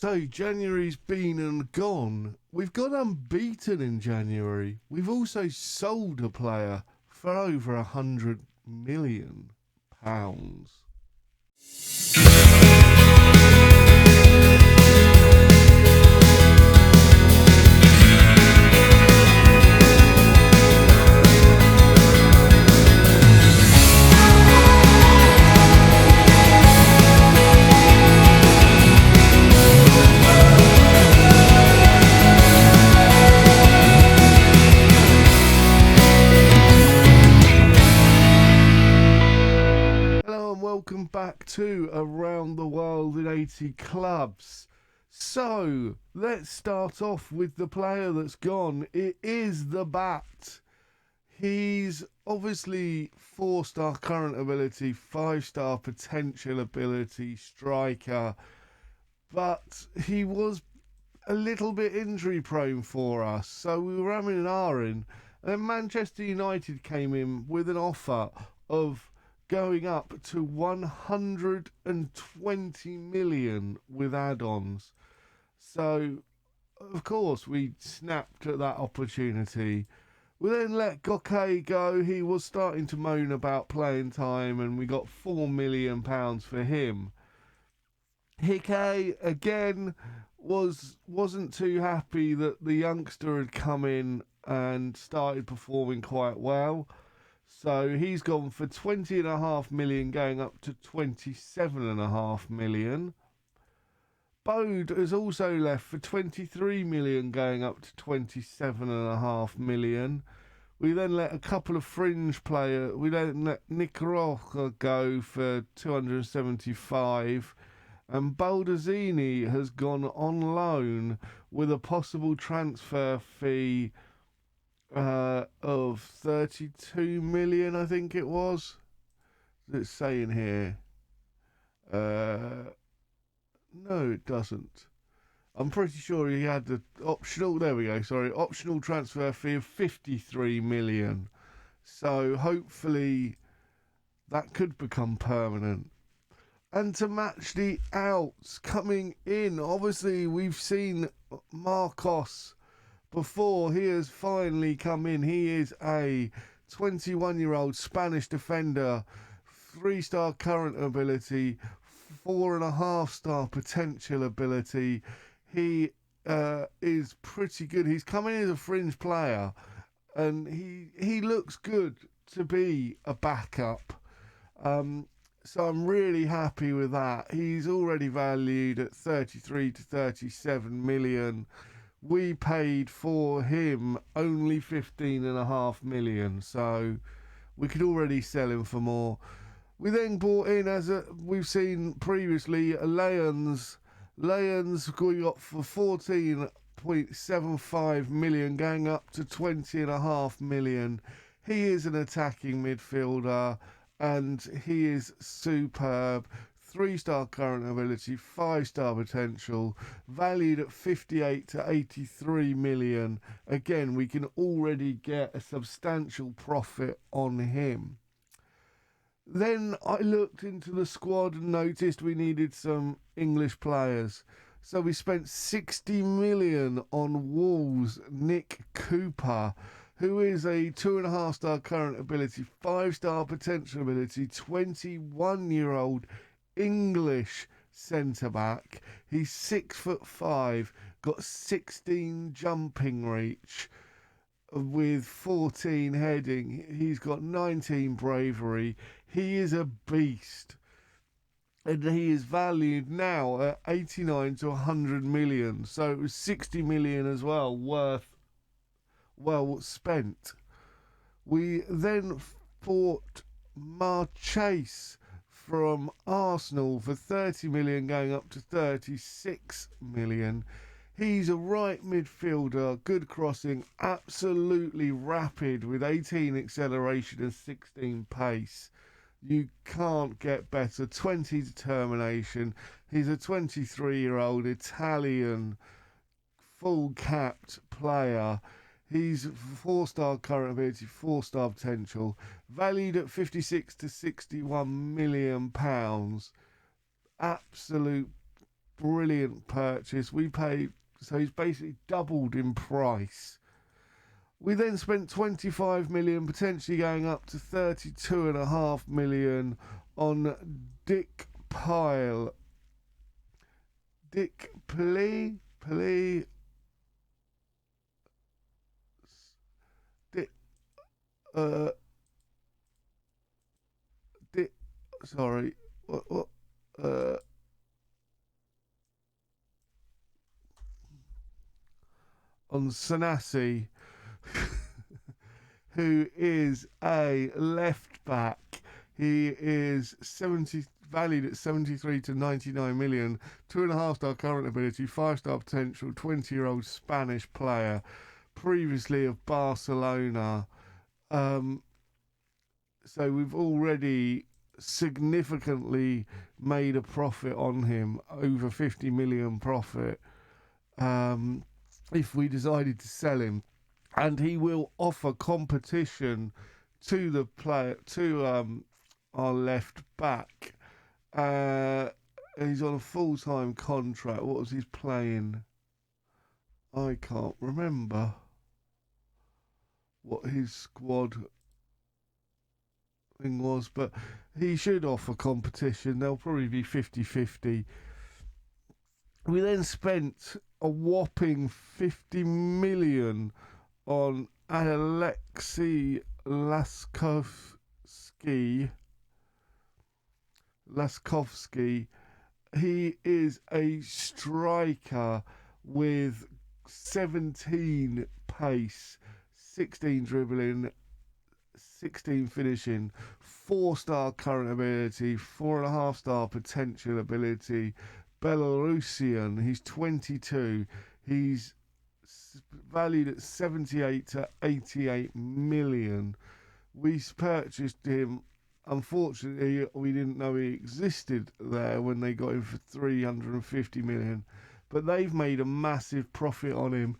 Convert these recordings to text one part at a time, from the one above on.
So January's been and gone. We've got unbeaten in January. We've also sold a player for over £100 million. Hello and welcome back to Around the World in 80 Clubs. So, let's start off with the player that's gone. It is the Bat. He's obviously 4-star current ability, 5-star potential ability, striker, but he was a little bit injury prone for us. So we were having an R-in, and then Manchester United came in with an offer of going up to 120 million with add-ons. So, of course, we snapped at that opportunity. We then let Goke go. He was starting to moan about playing time, and we got £4 million for him. Hickey, again, wasn't too happy that the youngster had come in and started performing quite well. So he's gone for 20.5 million, going up to 27.5 million. Bode has also left for 23 million, going up to 27.5 million. We then let a couple of fringe players. We then let Nick Rocha go for 275. And Baldacchini has gone on loan with a possible transfer fee of 32 million, I think it was. It's saying here. No, it doesn't. I'm pretty sure he had the optional. There we go. Sorry, optional transfer fee of 53 million. So hopefully that could become permanent. And to match the outs coming in, obviously we've seen Marcos before. He has finally come in. He is a 21-year-old Spanish defender, 3-star current ability, 4.5-star potential ability. He is pretty good. He's coming in as a fringe player, and he looks good to be a backup. So I'm really happy with that. He's already valued at 33 to 37 million. We paid for him only 15.5 million, so we could already sell him for more. We then bought in, we've seen previously, Lyons. Lyons we got for 14.75 million, going up to 20.5 million. He is an attacking midfielder, and he is superb. 3-star current ability, 5-star potential, valued at 58 to 83 million. Again, we can already get a substantial profit on him. Then I looked into the squad and noticed we needed some English players. So we spent 60 million on Wolves' Nick Cooper, who is a 2.5-star current ability, 5-star potential ability, 21-year-old English centre-back. He's 6'5", got 16 jumping reach with 14 heading. He's got 19 bravery. He is a beast. And he is valued now at 89 to 100 million. So it was 60 million as well, well spent. We then bought Marchese from Arsenal for 30 million, going up to 36 million. He's a right midfielder, good crossing, absolutely rapid with 18 acceleration and 16 pace. You can't get better. 20 determination. He's a 23-year-old Italian full capped player. He's 4-star current ability, 4-star potential, valued at 56 to 61 million pounds. Absolute brilliant purchase. We paid, so he's basically doubled in price. We then spent 25 million, potentially going up to 32.5 million on Dick Pyle. Dick Plea? Dick, Dick, sorry, what, on Sanasi, who is a left back. He is valued at 73 to 99 million, 2.5-star current ability, 5-star potential, 20-year-old Spanish player, previously of Barcelona. So we've already significantly made a profit on him, over 50 million profit, if we decided to sell him. And he will offer competition to the player, to our left back. He's on a full-time contract. What was he playing? I can't remember what his squad thing was, but he should offer competition. They'll probably be 50-50. We then spent a whopping 50 million on Alexei Laskovsky. He is a striker with 17 pace, 16 dribbling, 16 finishing, 4-star current ability, 4.5-star potential ability. Belarusian. He's 22. He's valued at 78 to 88 million. We purchased him. Unfortunately, we didn't know he existed there when they got him for 350 million. But they've made a massive profit on him.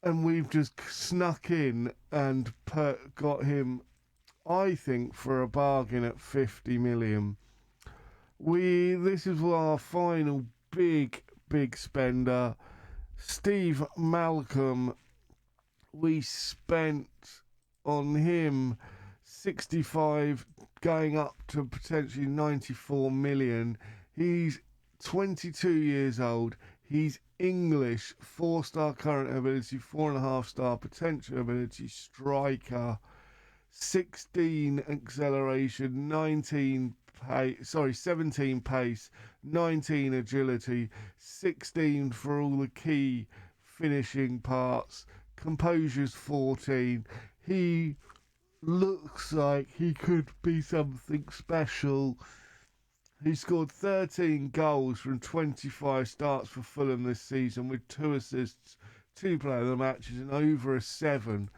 And we've just snuck in and got him, I think, for a bargain at 50 million. This is our final big spender. Steve Malcolm. We spent on him 65, going up to potentially 94 million. He's 22 years old. He's English, 4-star current ability, 4.5-star potential ability, striker, 16 acceleration, 17 pace, 19 agility, 16 for all the key finishing parts, composure's 14. He looks like he could be something special. He scored 13 goals from 25 starts for Fulham this season, with 2 assists, 2 player of the matches, and over a 7.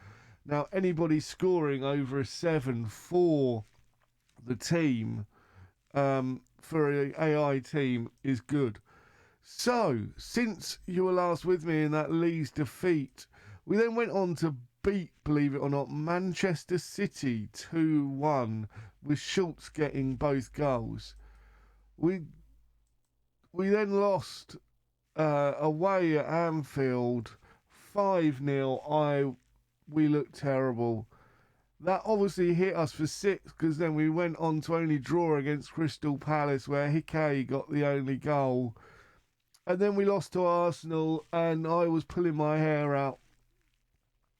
Now, anybody scoring over a 7 for the team, for an AI team, is good. So, since you were last with me in that Leeds defeat, we then went on to beat, believe it or not, Manchester City 2-1, with Schultz getting both goals. We then lost away at Anfield 5-0. We looked terrible. That obviously hit us for 6, because then we went on to only draw against Crystal Palace, where Hickey got the only goal. And then we lost to Arsenal, and I was pulling my hair out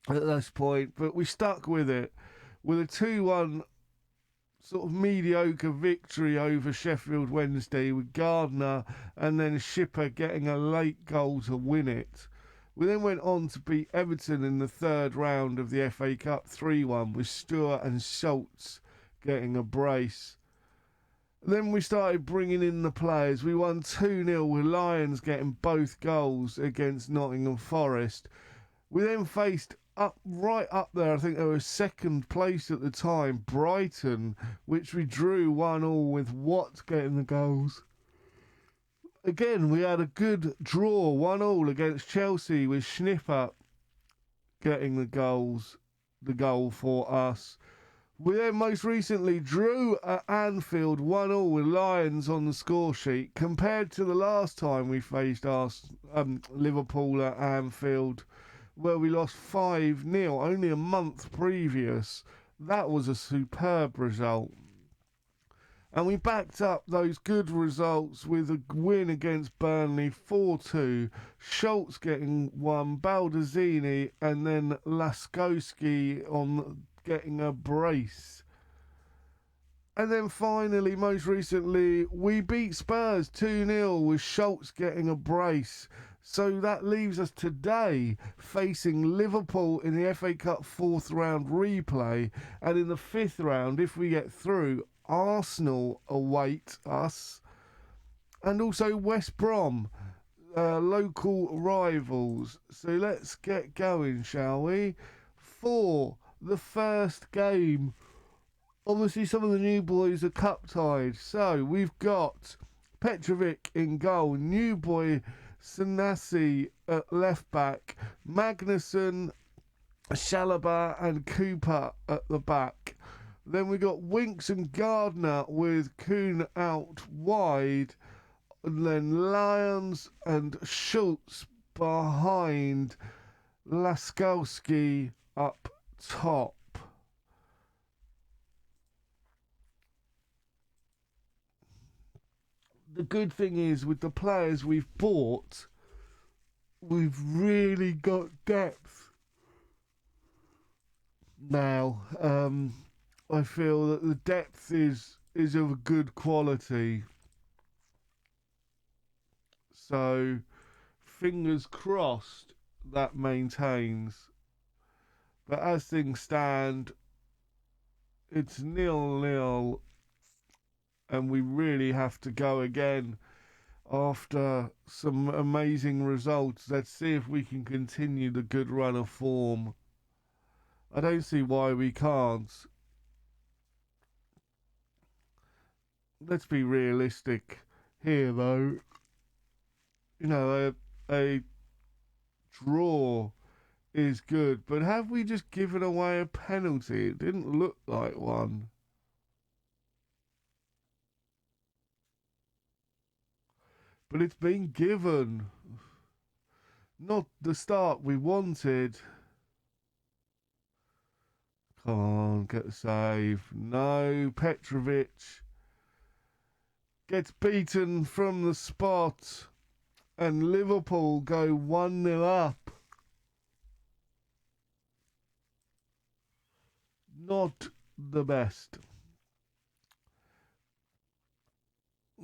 at this point. But we stuck with it, with a 2-1 sort of mediocre victory over Sheffield Wednesday, with Gardner and then Schipper getting a late goal to win it. We then went on to beat Everton in the 3rd round of the FA Cup 3-1, with Stewart and Schultz getting a brace. Then we started bringing in the players. We won 2-0 with Lions getting both goals against Nottingham Forest. We then faced right up there, I think they were 2nd place at the time, Brighton, which we drew 1-1 with Watts getting the goals. Again, we had a good draw, 1-1 against Chelsea, with Schnipper getting the goal for us. We then most recently drew at Anfield 1-1 with Lions on the score sheet. Compared to the last time we faced Liverpool at Anfield, where we lost 5-0 only a month previous, that was a superb result. And we backed up those good results with a win against Burnley 4-2. Schultz getting one, Baldacchini, and then Laskowski on getting a brace. And then finally, most recently, we beat Spurs 2-0 with Schultz getting a brace. So that leaves us today facing Liverpool in the FA Cup 4th round replay. And in the 5th round, if we get through, Arsenal await us. And also West Brom, local rivals. So let's get going, shall we? For the first game, obviously some of the new boys are cup tied. So we've got Petrovic in goal, new boy Sanasi at left back, Magnuson, Chalobah and Cooper at the back. Then we got Winks and Gardner with Kuhn out wide. And then Lyons and Schultz behind, Laskowski up top. The good thing is, with the players we've bought, we've really got depth now. I feel that the depth is of a good quality. So, fingers crossed that maintains. But as things stand, it's 0-0, and we really have to go again after some amazing results. Let's see if we can continue the good run of form. I don't see why we can't. Let's be realistic here, though. You know, a draw is good, but have we just given away a penalty? It didn't look like one. But it's been given. Not the start we wanted. Come on, get the save. No, Petrovic gets beaten from the spot, and Liverpool go 1-0 up. Not the best.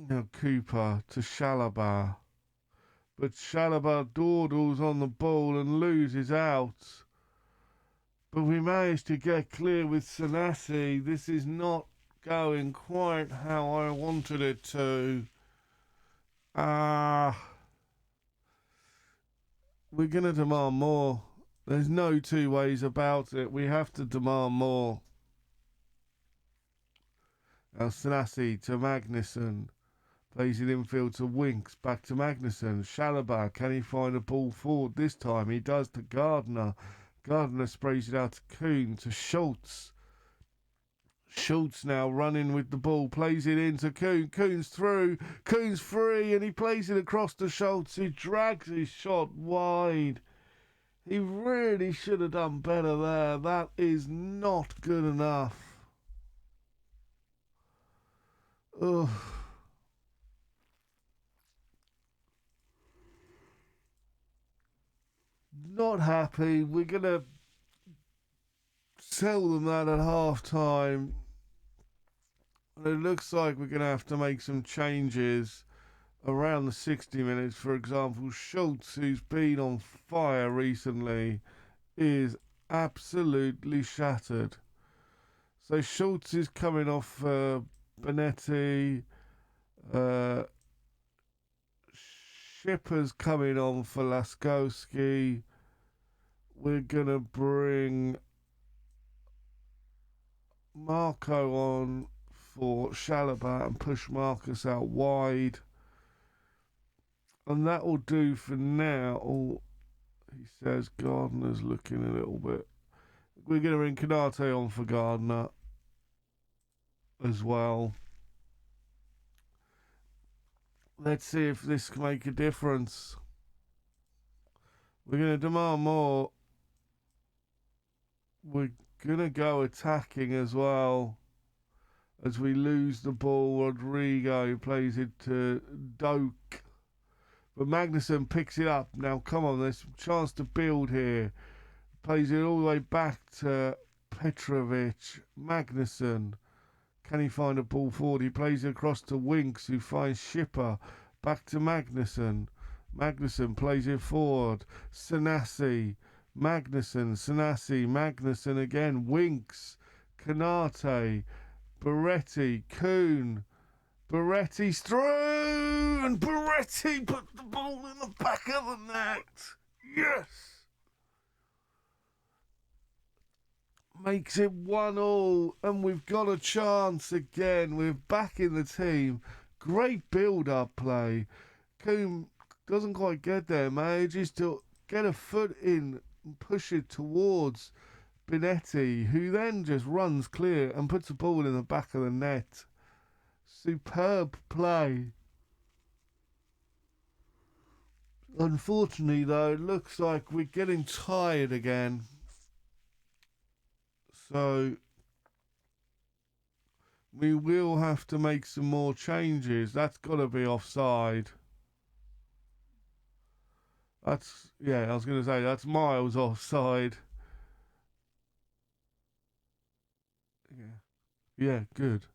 Now Cooper to Chalobah, but Chalobah dawdles on the ball and loses out. But we managed to get clear with Sanasi. This is not going quite how I wanted it to. We're going to demand more. There's no two ways about it. We have to demand more. Now Sanasi to Magnuson. Plays it infield to Winks. Back to Magnuson. Chalobah. Can he find a ball forward this time? He does to Gardner. Gardner sprays it out to Kuhn. To Schultz. Schultz now running with the ball, plays it into Kuhn. Kuhn's through. Kuhn's free, and he plays it across to Schultz. He drags his shot wide. He really should have done better there. That is not good enough. Ugh. Not happy. We're going to tell them that at half time. And it looks like we're going to have to make some changes around the 60 minutes. For example, Schultz, who's been on fire recently, is absolutely shattered. So Schultz is coming off Benetti. Schipper's coming on for Laskowski. We're going to bring Marco on for Chalobah and push Marcus out wide. And that will do for now. Oh, he says Gardner's looking a little bit. We're going to bring Canate on for Gardner. as well. Let's see if this can make a difference. We're going to demand more. We're going to go attacking as well. As we lose the ball, Rodrigo plays it to Doak. But Magnuson picks it up. Now, come on, there's a chance to build here. Plays it all the way back to Petrovic. Magnuson. Can he find a ball forward? He plays it across to Winks, who finds Schipper. Back to Magnuson. Magnuson plays it forward. Sanasi. Magnuson. Sanasi. Magnuson again. Winks. Canate. Beretti, Kuhn, Beretti's through, and Beretti put the ball in the back of the net. Yes! Makes it 1-1, and we've got a chance again. We're back in the team. Great build-up play. Kuhn doesn't quite get there, manages to get a foot in and push it towards Benetti, who then just runs clear and puts the ball in the back of the net. Superb play. Unfortunately, though, it looks like we're getting tired again. So we will have to make some more changes. That's got to be offside. I was going to say, that's miles offside. Yeah, good.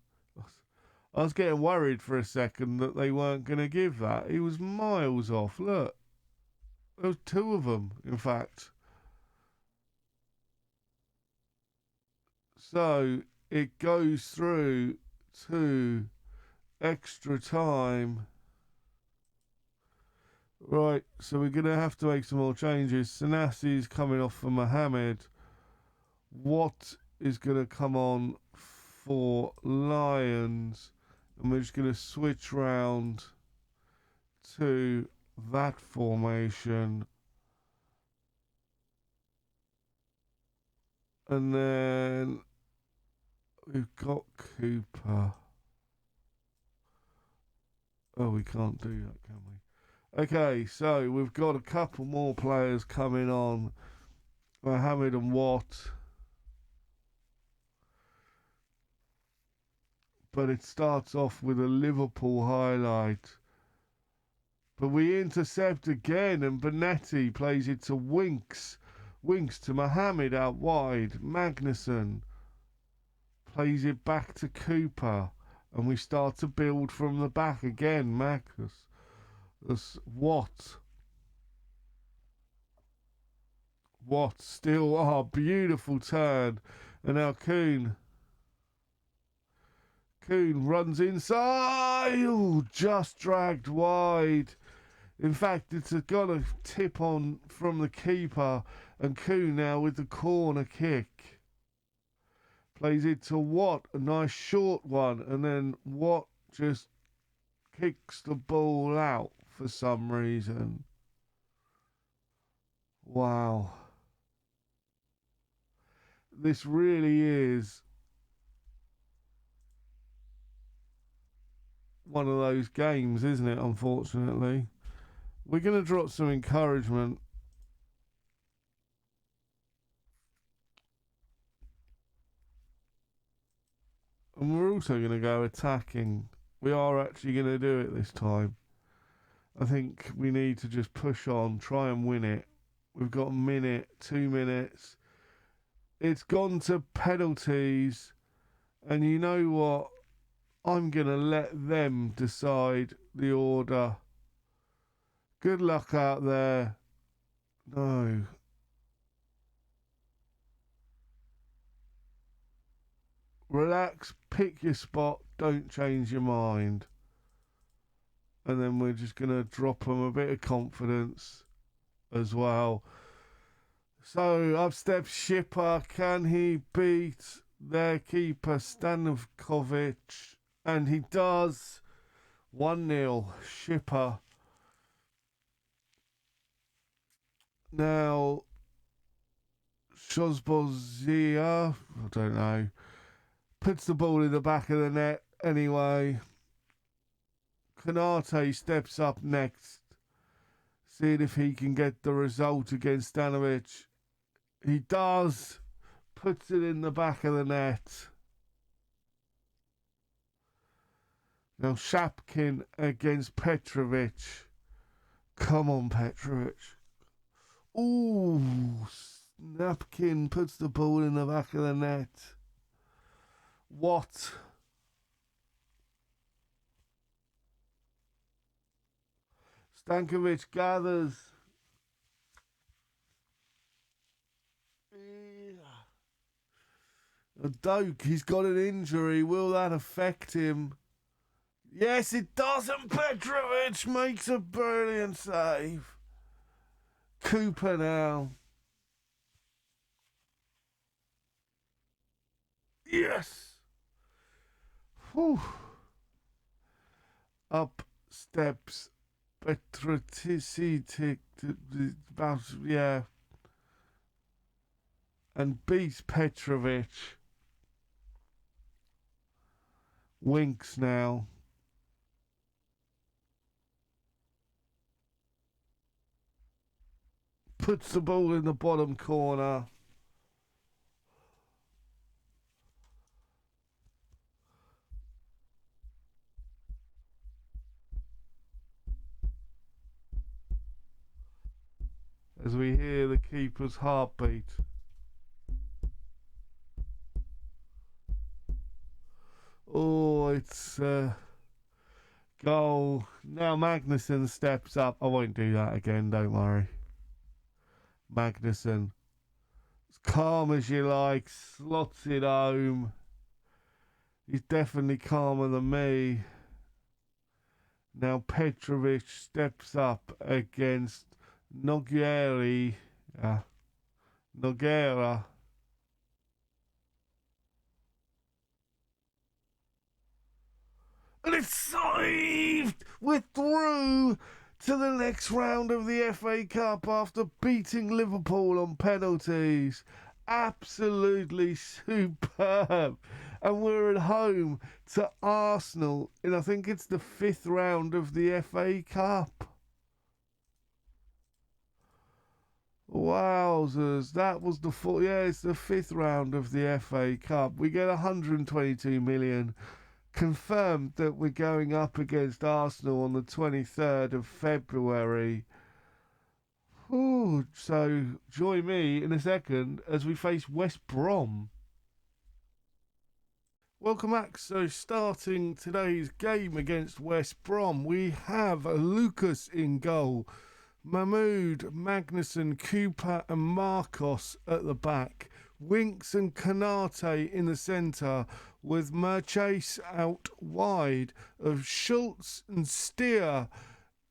I was getting worried for a second that they weren't going to give that. He was miles off. Look. There was two of them, in fact. So it goes through to extra time. Right, so we're going to have to make some more changes. Sanasi's coming off for Mohammed. What is going to come on for Lions? And we're just going to switch round to that formation. And then we've got Cooper. Oh, we can't do that, can we? Okay, so we've got a couple more players coming on. Mohammed and Watt. But it starts off with a Liverpool highlight. But we intercept again, and Benetti plays it to Winks. Winks to Mohammed out wide. Magnuson plays it back to Cooper. And we start to build from the back again. Magnus. Watt. Watt still. Oh, beautiful turn. And now Kuhn. Kuhn runs inside. Ooh, just dragged wide. In fact, it's got a tip on from the keeper. And Kuhn now with the corner kick. Plays it to Watt. A nice short one. And then Watt just kicks the ball out for some reason. Wow. This really is one of those games, isn't it, unfortunately? We're going to drop some encouragement. And we're also going to go attacking. We are actually going to do it this time. I think we need to just push on, try and win it. We've got a minute, 2 minutes. It's gone to penalties. And you know what? I'm going to let them decide the order. Good luck out there. No. Relax, pick your spot, don't change your mind. And then we're just going to drop them a bit of confidence as well. So up steps Schipper. Can he beat their keeper Stankovic? And he does. 1-0 Schipper. Now Shozbozia, I don't know, Puts the ball in the back of the net anyway. Konate steps up next, seeing if he can get the result against Stanovic. He does. Puts it in the back of the net. Now Shapkin against Petrovic. Come on, Petrovic. Ooh, Snapkin puts the ball in the back of the net. What? Stankovic gathers. A Doak, he's got an injury. Will that affect him? Yes, it doesn't. Petrovic makes a brilliant save. Cooper now. Yes. Whew. Up steps Petrovic, yeah, and beats Petrovic. Winks now. Puts the ball in the bottom corner. As we hear the keeper's heartbeat. Oh, it's goal. Now Magnuson steps up. I won't do that again, don't worry. Magnuson, as calm as you like, slots it home. He's definitely calmer than me. Now Petrovic steps up against Noguera. Noguera. And it's saved! We're through to the next round of the FA Cup after beating Liverpool on penalties. Absolutely superb. And we're at home to Arsenal in, I think it's the 5th round of the FA Cup. Wowzers, that was the it's the 5th round of the FA Cup. We get 122 million. Confirmed that we're going up against Arsenal on the 23rd of February. Ooh, so join me in a second as we face West Brom. Welcome back. So starting today's game against West Brom, we have Lucas in goal, Mahmoud, Magnuson, Cooper and Marcos at the back, Winks and Konate in the centre, with Merchase out wide, of Schultz and Steer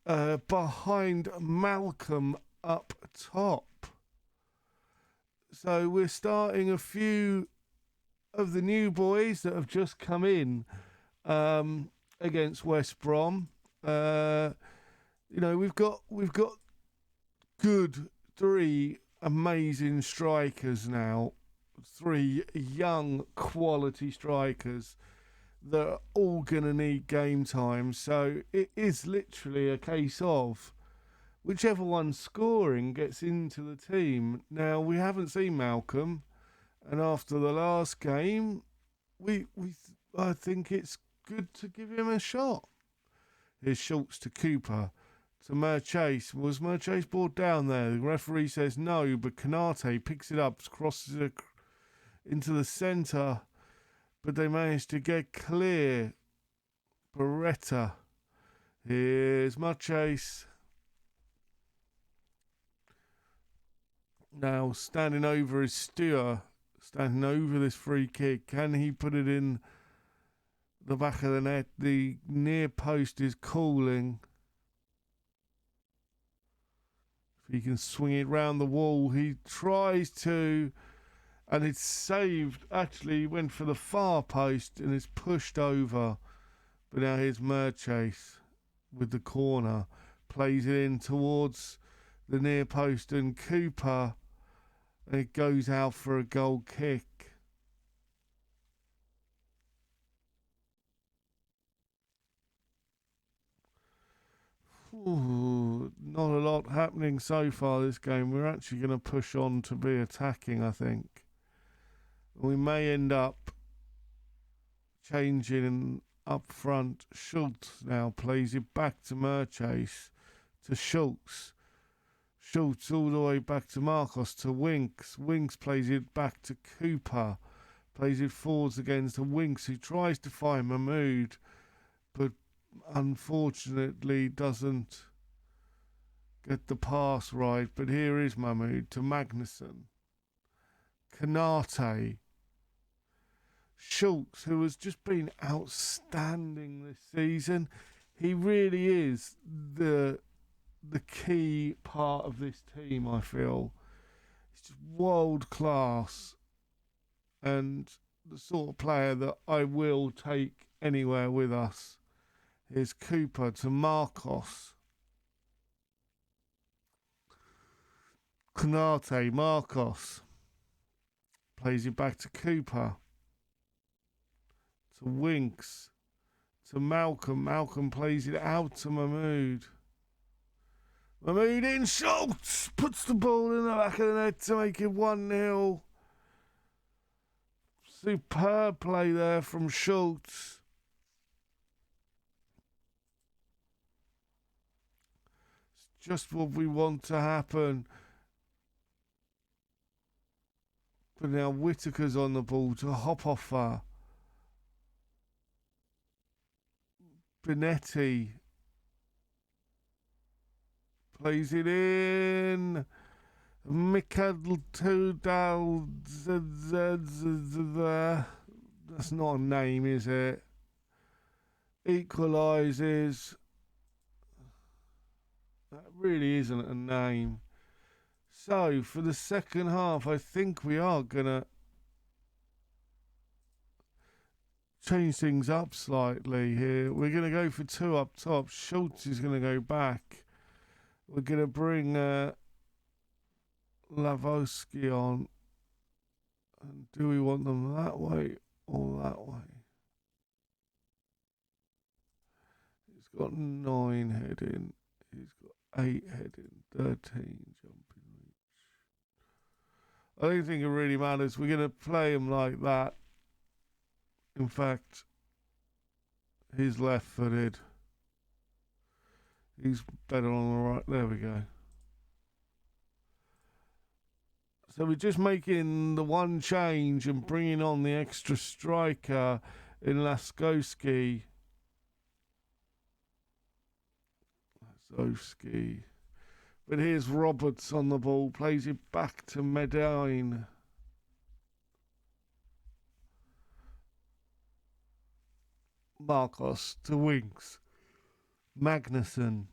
behind Malcolm up top. So we're starting a few of the new boys that have just come in against West Brom. We've got good 3 amazing strikers now. 3 young quality strikers that are all going to need game time. So it is literally a case of whichever one's scoring gets into the team. Now, we haven't seen Malcolm, and after the last game, I think it's good to give him a shot. Here's Schultz to Cooper. To Merchase. Was Merchase brought down there? The referee says no, but Konate picks it up, crosses it into the centre, but they managed to get clear. Beretta. Here's Merchase. Now standing over is Steer. Standing over this free kick. Can he put it in the back of the net? The near post is calling. If he can swing it round the wall, he tries to, and it's saved. Actually, he went for the far post and it's pushed over. But now here's Merchase with the corner. Plays it in towards the near post and Cooper. And it goes out for a goal kick. Ooh, not a lot happening so far this game. We're actually going to push on to be attacking, I think. We may end up changing up front. Schultz now plays it back to Merchase, to Schultz. Schultz all the way back to Marcos, to Winks. Winks plays it back to Cooper. Plays it forwards against to Winks, who tries to find Mahmood, but unfortunately doesn't get the pass right. But here is Mahmood to Magnussen. Kanate. Schultz, who has just been outstanding this season. He really is the key part of this team, I feel. He's just world class and the sort of player that I will take anywhere with us. Here's Cooper to Marcos. Kanate, Marcos. Plays it back to Cooper. To Winks. To Malcolm. Malcolm plays it out to Mahmood. Mahmood in. Schultz puts the ball in the back of the net to make it 1-0. Superb play there from Schultz. It's just what we want to happen. But now Whittaker's on the ball to Hopoffer. Benetti plays it in. Mikael Tudal. That's not a name, is it? Equalises. That really isn't a name. So, for the second half, I think we are going to change things up slightly here. We're going to go for 2 up top. Schultz is going to go back. We're going to bring Lavosky on. And do we want them that way or that way? He's got 9 heading. He's got 8 heading. 13 jumping reach. I don't think it really matters. We're going to play him like that. In fact, he's left-footed. He's better on the right. There we go. So we're just making the one change and bringing on the extra striker in Laskowski. But here's Roberts on the ball. Plays it back to Medine. Marcos to Winks. Magnussen.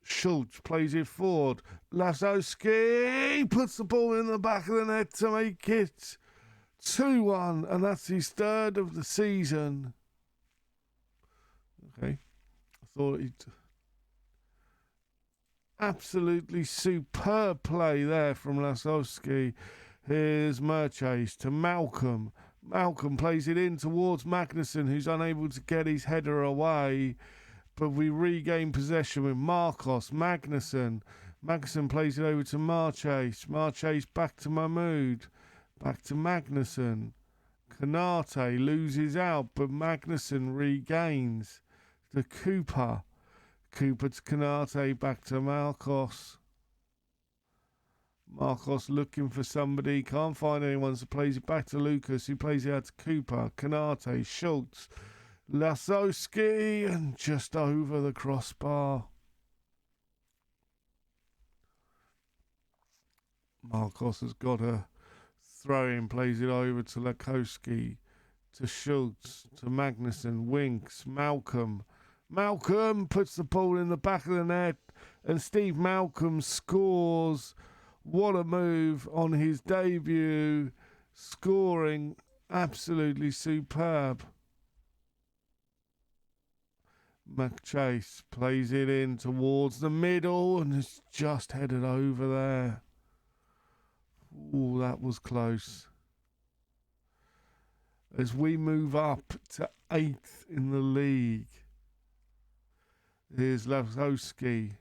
Schultz plays it forward. Lasowski puts the ball in the back of the net to make it 2-1, and that's his 3rd of the season. Okay. I thought he'd... Absolutely superb play there from Lasowski. Here's Merchase to Malcolm. Malcolm plays it in towards Magnussen, who's unable to get his header away. But we regain possession with Marcos. Magnussen plays it over to Marchase. Marchase back to Mahmood. Back to Magnussen. Kanate loses out, but Magnussen regains to Cooper. Cooper to Kanate, back to Marcos. Marcos looking for somebody, can't find anyone, so plays it back to Lucas, who plays it out to Cooper. Kanate, Schultz, Lasowski, and just over the crossbar. Marcos has got a throw-in, plays it over to Lakowski, to Schultz, to Magnussen, Winks, Malcolm. Malcolm puts the ball in the back of the net, and Steve Malcolm scores. What a move on his debut, scoring absolutely superb. McChase plays it in towards the middle and it's just headed over there. Ooh, that was close. As we move up to 8th in the league. Here's Lazowski.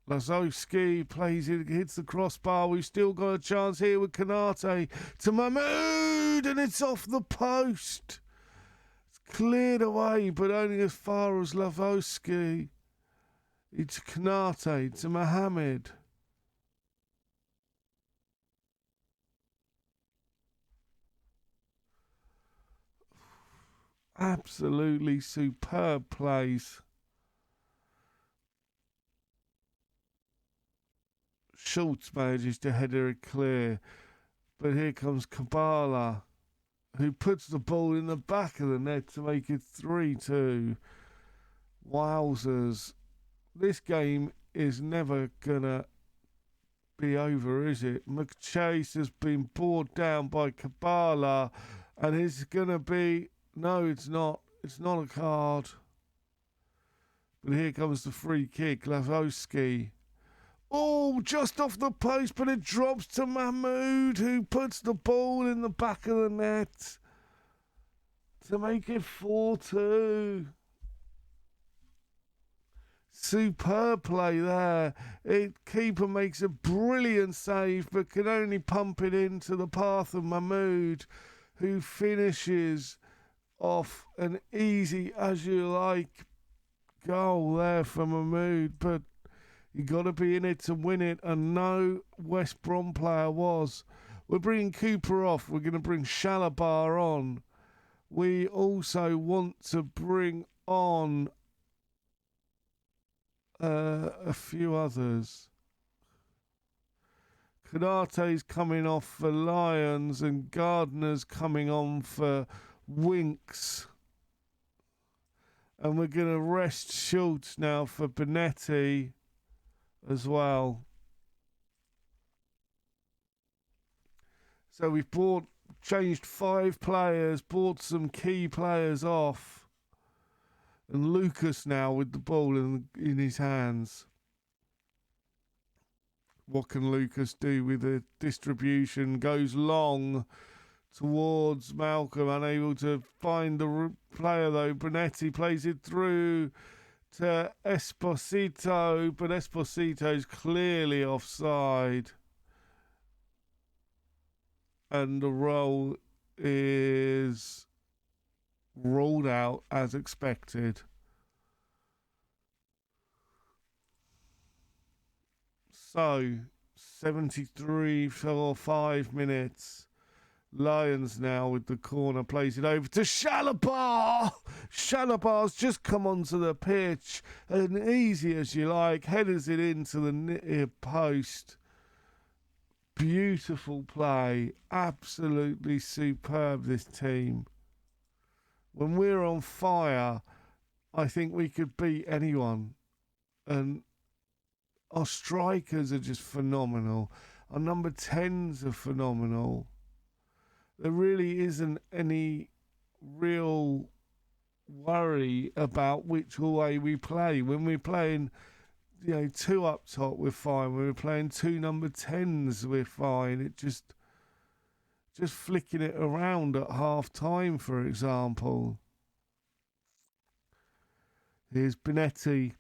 Lazowski plays it, hits the crossbar. We've still got a chance here with Kanate to Mahmood, and it's off the post. It's cleared away, but only as far as Lazowski. It's Kanate to Mohammed. Absolutely superb plays. Schultz manages to header it clear, but here comes Kabbalah, who puts the ball in the back of the net to make it 3-2. Wowzers. This game is never gonna be over, is it? McChase has been brought down by Kabbalah, and it's gonna be... No, it's not. It's not a card. But here comes the free kick. Lazowski. Oh, just off the post, but it drops to Mahmood, who puts the ball in the back of the net to make it 4-2. Superb play there. Keeper makes a brilliant save, but can only pump it into the path of Mahmood, who finishes off an easy as you like goal there for Mahmood, but you got to be in it to win it, and no West Brom player was. We're bringing Cooper off. We're going to bring Shalabar on. We also want to bring on a few others. Kanate's coming off for Lions, and Gardner's coming on for Winks. And we're going to rest Schultz now for Benetti as well. So we've changed 5 players, brought some key players off. And Lucas now with the ball in his hands. What can Lucas do with the distribution? Goes long towards Malcolm, unable to find the player though. Benetti plays it through to Esposito, but Esposito's clearly offside. And the roll is ruled out as expected. So, 73 for 5 minutes. Lions now with the corner, plays it over to Shalabar. Shalabar's just come onto the pitch, and easy as you like, headers it into the near post. Beautiful play, absolutely superb, this team. When we're on fire, I think we could beat anyone. And our strikers are just phenomenal. Our number 10s are phenomenal. There really isn't any real worry about which way we play. When we're playing, 2 up top, we're fine. When we're playing 2 number 10s, we're fine. It just flicking it around at half time, for example. Here's Benetti.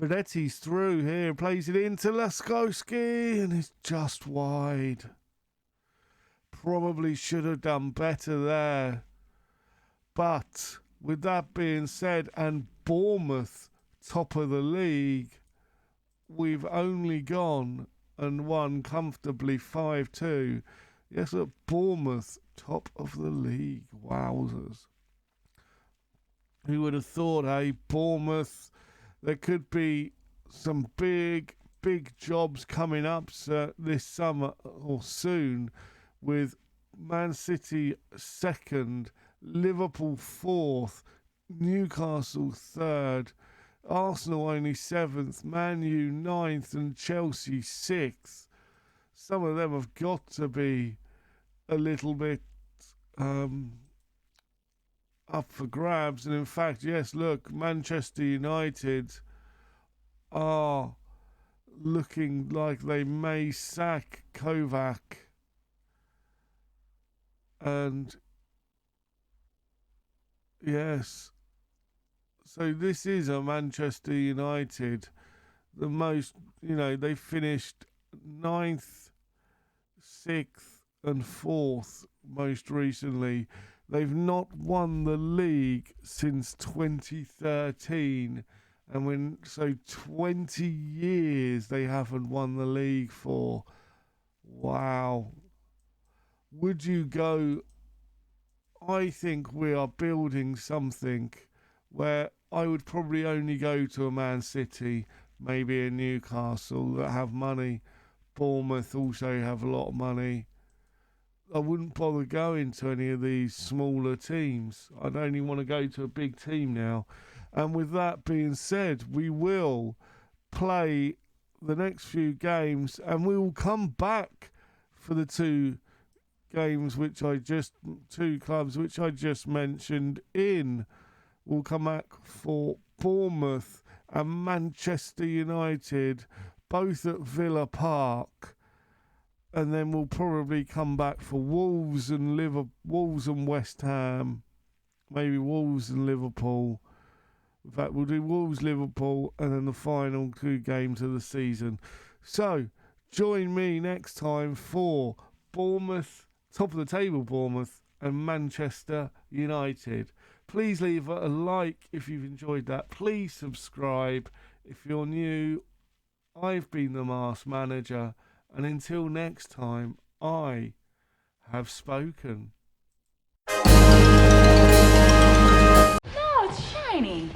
Benetti's through here, plays it into Laskowski, and it's just wide. Probably should have done better there. But with that being said, and Bournemouth top of the league, we've only gone and won comfortably 5-2. Yes, look, Bournemouth top of the league. Wowzers. Who would have thought, Bournemouth, there could be some big jobs coming up this summer or soon, with Man City 2nd, Liverpool 4th, Newcastle 3rd, Arsenal only 7th, Man U 9th, and Chelsea 6th. Some of them have got to be a little bit up for grabs. And in fact, yes, look, Manchester United are looking like they may sack Kovac. And yes, So this is a Manchester United. The most, they finished ninth, sixth, and fourth most recently. They've not won the league since 2013. And 20 years they haven't won the league for. Wow. Would you go? I think we are building something where I would probably only go to a Man City, maybe a Newcastle that have money. Bournemouth also have a lot of money. I wouldn't bother going to any of these smaller teams. I'd only want to go to a big team now. And with that being said, we will play the next few games and we will come back for the two clubs which I just mentioned in. We'll come back for Bournemouth and Manchester United, both at Villa Park. And then we'll probably come back for Wolves and West Ham. Maybe Wolves and Liverpool. In fact, we'll do Wolves, Liverpool, and then the final two games of the season. So, join me next time for Bournemouth, top of the table Bournemouth, and Manchester United. Please leave a like if you've enjoyed that. Please subscribe if you're new. I've been the Masked Manager. And until next time, I have spoken. No, it's shiny.